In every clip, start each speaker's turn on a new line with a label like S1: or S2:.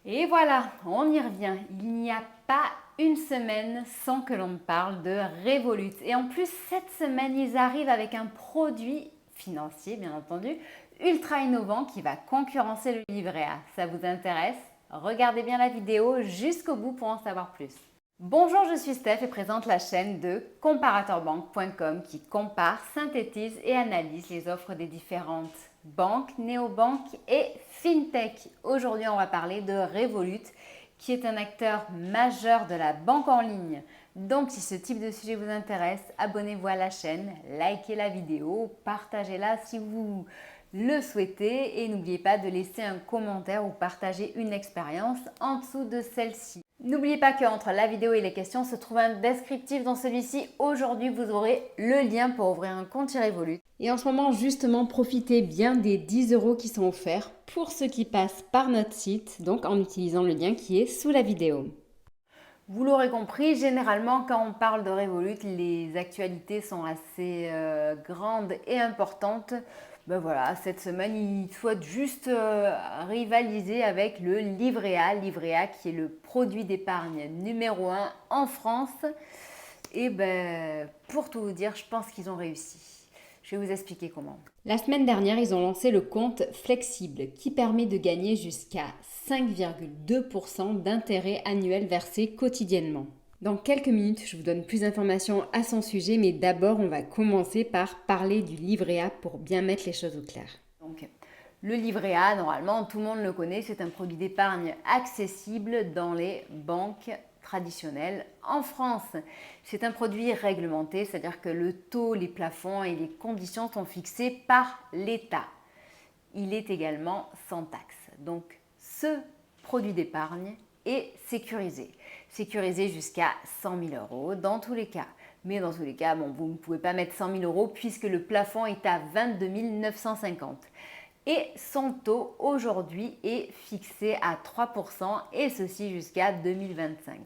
S1: Et voilà, on y revient. Il n'y a pas une semaine sans que l'on parle de Revolut. Et en plus, cette semaine, ils arrivent avec un produit financier, bien entendu, ultra innovant qui va concurrencer le livret A. Ça vous intéresse? Regardez bien la vidéo jusqu'au bout pour en savoir plus. Bonjour, je suis Steph et présente la chaîne de comparatorbank.com qui compare, synthétise et analyse les offres des différentes banques, néobanques et fintech. Aujourd'hui, on va parler de Revolut qui est un acteur majeur de la banque en ligne. Donc, si ce type de sujet vous intéresse, abonnez-vous à la chaîne, likez la vidéo, partagez-la si vous le souhaitez et n'oubliez pas de laisser un commentaire ou partager une expérience en dessous de celle-ci. N'oubliez pas qu'entre la vidéo et les questions se trouve un descriptif dans celui-ci. Aujourd'hui, vous aurez le lien pour ouvrir un compte chez Revolut. Et en ce moment, justement, profitez bien des 10 € qui sont offerts pour ceux qui passent par notre site, donc en utilisant le lien qui est sous la vidéo. Vous l'aurez compris, généralement, quand on parle de Revolut, les actualités sont assez grandes et importantes. Ben voilà, cette semaine, ils souhaitent juste rivaliser avec le livret A qui est le produit d'épargne numéro 1 en France. Et ben, pour tout vous dire, je pense qu'ils ont réussi. Je vais vous expliquer comment. La semaine dernière, ils ont lancé le compte flexible qui permet de gagner jusqu'à 5,2% d'intérêt annuel versé quotidiennement. Dans quelques minutes, je vous donne plus d'informations à son sujet, mais d'abord, on va commencer par parler du livret A pour bien mettre les choses au clair. Donc, le livret A, normalement, tout le monde le connaît, c'est un produit d'épargne accessible dans les banques traditionnelles en France. C'est un produit réglementé, c'est-à-dire que le taux, les plafonds et les conditions sont fixés par l'État. Il est également sans taxe. Donc, ce produit d'épargne est sécurisé. Sécurisé jusqu'à 100 000 € dans tous les cas. Mais dans tous les cas, bon, vous ne pouvez pas mettre 100 000 € puisque le plafond est à 22 950. Et son taux aujourd'hui est fixé à 3% et ceci jusqu'à 2025.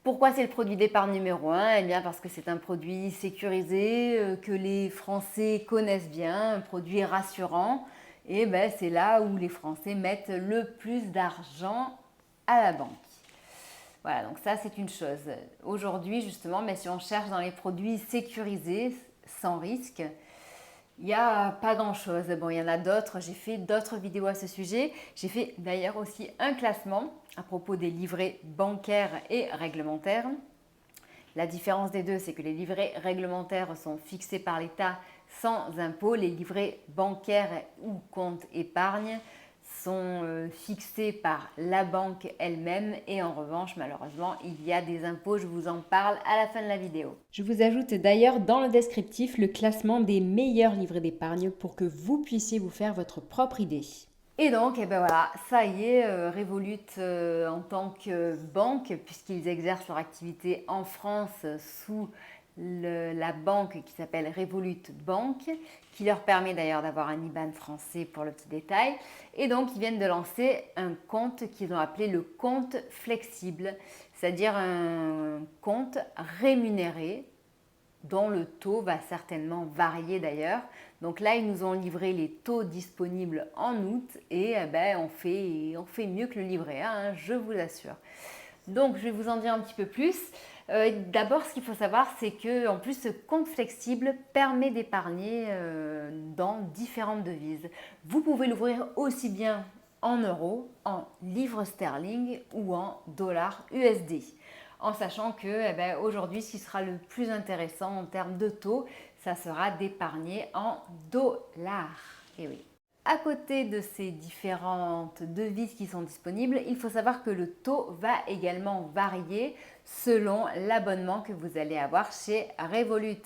S1: Pourquoi c'est le produit d'épargne numéro 1? Eh bien parce que c'est un produit sécurisé, que les Français connaissent bien, un produit rassurant. Et ben, c'est là où les Français mettent le plus d'argent à la banque. Voilà, donc ça c'est une chose. Aujourd'hui justement, mais si on cherche dans les produits sécurisés, sans risque, il n'y a pas grand-chose. Bon, il y en a d'autres, j'ai fait d'autres vidéos à ce sujet. J'ai fait d'ailleurs aussi un classement à propos des livrets bancaires et réglementaires. La différence des deux, c'est que les livrets réglementaires sont fixés par l'État sans impôt. Les livrets bancaires ou comptes épargne sont fixés par la banque elle-même et en revanche, malheureusement, il y a des impôts. Je vous en parle à la fin de la vidéo. Je vous ajoute d'ailleurs dans le descriptif le classement des meilleurs livrets d'épargne pour que vous puissiez vous faire votre propre idée. Et donc, eh ben voilà, ça y est, Revolut en tant que banque, puisqu'ils exercent leur activité en France sous la banque qui s'appelle Revolut Bank, qui leur permet d'ailleurs d'avoir un IBAN français pour le petit détail. Et donc, ils viennent de lancer un compte qu'ils ont appelé le compte flexible, c'est-à-dire un compte rémunéré dont le taux va certainement varier d'ailleurs. Donc là, ils nous ont livré les taux disponibles en août et on fait mieux que le livret A, hein, je vous assure. Donc, je vais vous en dire un petit peu plus. D'abord, ce qu'il faut savoir, c'est que en plus, ce compte flexible permet d'épargner dans différentes devises. Vous pouvez l'ouvrir aussi bien en euros, en livres sterling ou en dollars USD. En sachant que aujourd'hui, ce qui sera le plus intéressant en termes de taux, ça sera d'épargner en dollars. Et oui. À côté de ces différentes devises qui sont disponibles, il faut savoir que le taux va également varier selon l'abonnement que vous allez avoir chez Revolut.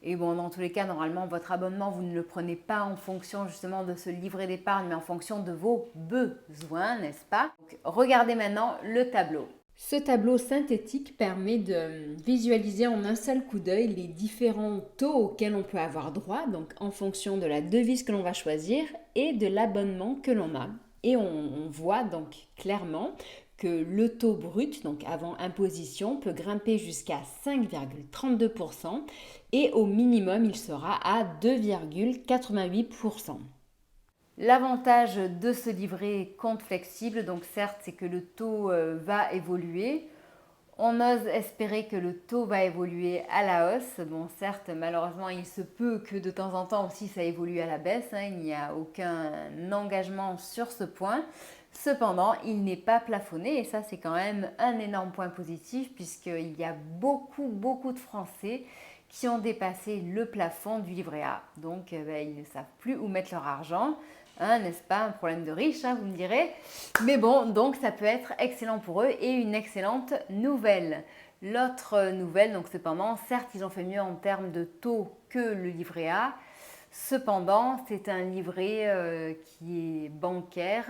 S1: Et bon, dans tous les cas, normalement, votre abonnement, vous ne le prenez pas en fonction justement de ce livret d'épargne, mais en fonction de vos besoins, n'est-ce pas? Donc, regardez maintenant le tableau. Ce tableau synthétique permet de visualiser en un seul coup d'œil les différents taux auxquels on peut avoir droit, donc en fonction de la devise que l'on va choisir et de l'abonnement que l'on a. Et on voit donc clairement que le taux brut, donc avant imposition, peut grimper jusqu'à 5,32% et au minimum, il sera à 2,88%. L'avantage de ce livret compte flexible, donc certes, c'est que le taux va évoluer. On ose espérer que le taux va évoluer à la hausse. Bon, certes, malheureusement, il se peut que de temps en temps aussi ça évolue à la baisse. Il n'y a aucun engagement sur ce point. Cependant, il n'est pas plafonné et ça, c'est quand même un énorme point positif puisqu'il y a beaucoup de Français qui ont dépassé le plafond du livret A. Donc, ils ne savent plus où mettre leur argent. N'est-ce pas, un problème de riche, vous me direz. Mais bon, donc ça peut être excellent pour eux et une excellente nouvelle. L'autre nouvelle, donc cependant, certes, ils ont fait mieux en termes de taux que le livret A. Cependant, c'est un livret qui est bancaire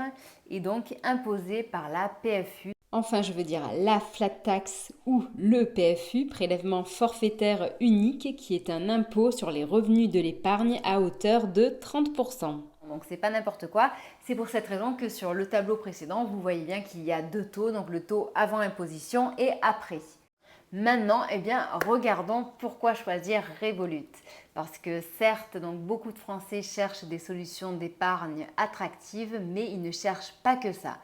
S1: et donc imposé par la PFU.
S2: Enfin, je veux dire la flat tax ou le PFU, prélèvement forfaitaire unique, qui est un impôt sur les revenus de l'épargne à hauteur de 30%.
S1: Donc c'est pas n'importe quoi. C'est pour cette raison que sur le tableau précédent, vous voyez bien qu'il y a deux taux, donc le taux avant imposition et après. Maintenant, regardons pourquoi choisir Revolut. Parce que certes, donc beaucoup de Français cherchent des solutions d'épargne attractives, mais ils ne cherchent pas que ça.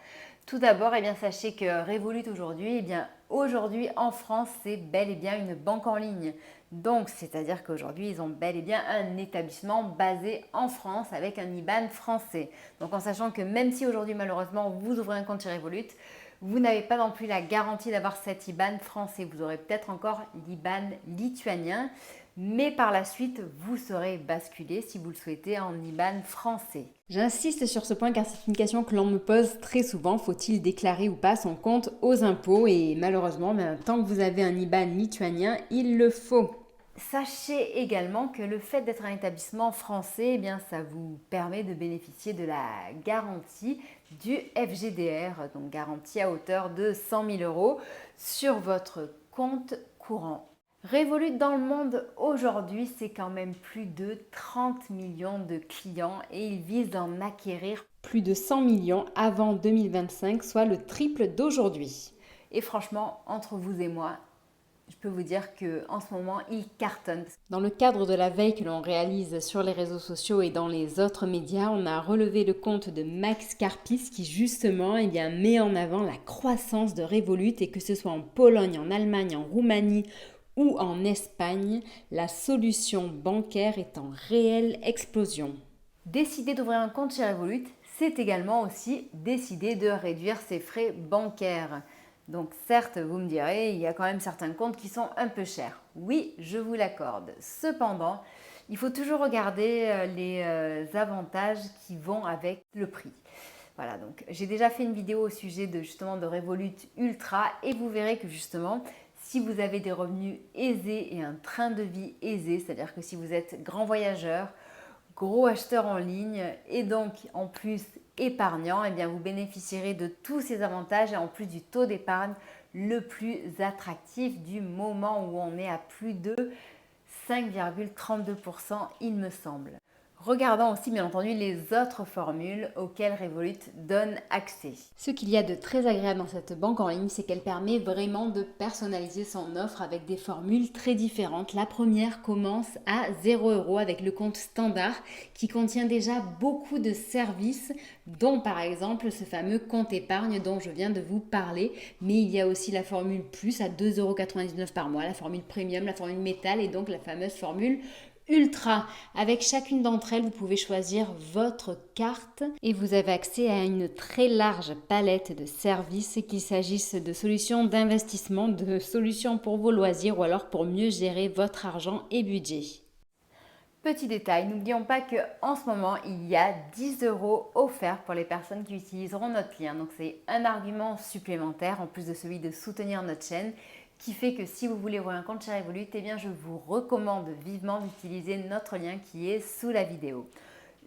S1: Tout d'abord, sachez que Revolut aujourd'hui en France, c'est bel et bien une banque en ligne. Donc, c'est-à-dire qu'aujourd'hui, ils ont bel et bien un établissement basé en France avec un IBAN français. Donc, en sachant que même si aujourd'hui, malheureusement, vous ouvrez un compte chez Revolut, vous n'avez pas non plus la garantie d'avoir cet IBAN français. Vous aurez peut-être encore l'IBAN lituanien, mais par la suite, vous serez basculé, si vous le souhaitez, en IBAN français.
S2: J'insiste sur ce point car c'est une question que l'on me pose très souvent. Faut-il déclarer ou pas son compte aux impôts? Et malheureusement, tant que vous avez un IBAN lituanien, il le faut.
S1: Sachez également que le fait d'être un établissement français, ça vous permet de bénéficier de la garantie du FGDR, donc garantie à hauteur de 100 000 euros sur votre compte courant. Revolut dans le monde aujourd'hui, c'est quand même plus de 30 millions de clients et ils visent d'en acquérir
S2: plus de 100 millions avant 2025, soit le triple d'aujourd'hui.
S1: Et franchement, entre vous et moi, je peux vous dire qu'en ce moment, ils cartonnent.
S2: Dans le cadre de la veille que l'on réalise sur les réseaux sociaux et dans les autres médias, on a relevé le compte de Max Karpis qui justement met en avant la croissance de Revolut et que ce soit en Pologne, en Allemagne, en Roumanie ou en Espagne, la solution bancaire est en réelle explosion.
S1: Décider d'ouvrir un compte chez Revolut, c'est également aussi décider de réduire ses frais bancaires. Donc certes, vous me direz, il y a quand même certains comptes qui sont un peu chers. Oui, je vous l'accorde. Cependant, il faut toujours regarder les avantages qui vont avec le prix. Voilà, donc j'ai déjà fait une vidéo au sujet de Revolut Ultra et vous verrez que justement, si vous avez des revenus aisés et un train de vie aisé, c'est-à-dire que si vous êtes grand voyageur, gros acheteur en ligne et donc en plus épargnant, vous bénéficierez de tous ces avantages et en plus du taux d'épargne le plus attractif du moment où on est à plus de 5,32% il me semble. Regardons aussi bien entendu les autres formules auxquelles Revolut donne accès.
S2: Ce qu'il y a de très agréable dans cette banque en ligne, c'est qu'elle permet vraiment de personnaliser son offre avec des formules très différentes. La première commence à 0 € avec le compte standard qui contient déjà beaucoup de services, dont par exemple ce fameux compte épargne dont je viens de vous parler. Mais il y a aussi la formule plus à 2,99 € par mois, la formule premium, la formule métal et donc la fameuse formule Ultra. Avec chacune d'entre elles, vous pouvez choisir votre carte et vous avez accès à une très large palette de services, qu'il s'agisse de solutions d'investissement, de solutions pour vos loisirs ou alors pour mieux gérer votre argent et budget.
S1: Petit détail, n'oublions pas qu'en ce moment, il y a 10 € offerts pour les personnes qui utiliseront notre lien. Donc c'est un argument supplémentaire en plus de celui de soutenir notre chaîne qui fait que si vous voulez ouvrir un compte chez Revolut, je vous recommande vivement d'utiliser notre lien qui est sous la vidéo.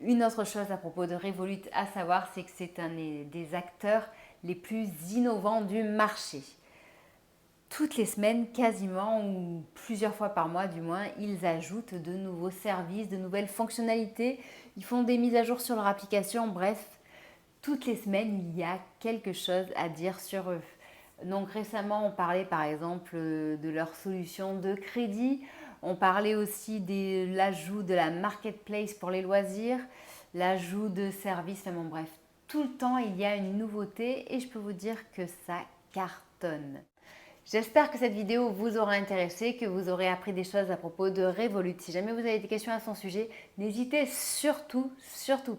S1: Une autre chose à propos de Revolut à savoir, c'est que c'est un des acteurs les plus innovants du marché. Toutes les semaines, quasiment, ou plusieurs fois par mois du moins, ils ajoutent de nouveaux services, de nouvelles fonctionnalités. Ils font des mises à jour sur leur application. Bref, toutes les semaines, il y a quelque chose à dire sur eux. Donc récemment, on parlait par exemple de leur solution de crédit. On parlait aussi de l'ajout de la marketplace pour les loisirs. l'ajout de services, enfin bon bref, tout le temps il y a une nouveauté et je peux vous dire que ça cartonne. J'espère que cette vidéo vous aura intéressé, que vous aurez appris des choses à propos de Revolut. Si jamais vous avez des questions à son sujet, n'hésitez surtout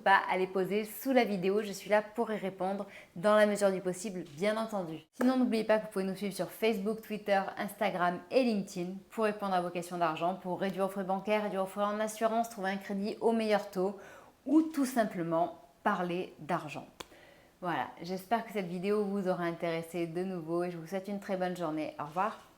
S1: pas à les poser sous la vidéo. Je suis là pour y répondre dans la mesure du possible, bien entendu. Sinon, n'oubliez pas que vous pouvez nous suivre sur Facebook, Twitter, Instagram et LinkedIn pour répondre à vos questions d'argent, pour réduire vos frais bancaires, réduire vos frais en assurance, trouver un crédit au meilleur taux ou tout simplement parler d'argent. Voilà, j'espère que cette vidéo vous aura intéressé de nouveau et je vous souhaite une très bonne journée. Au revoir.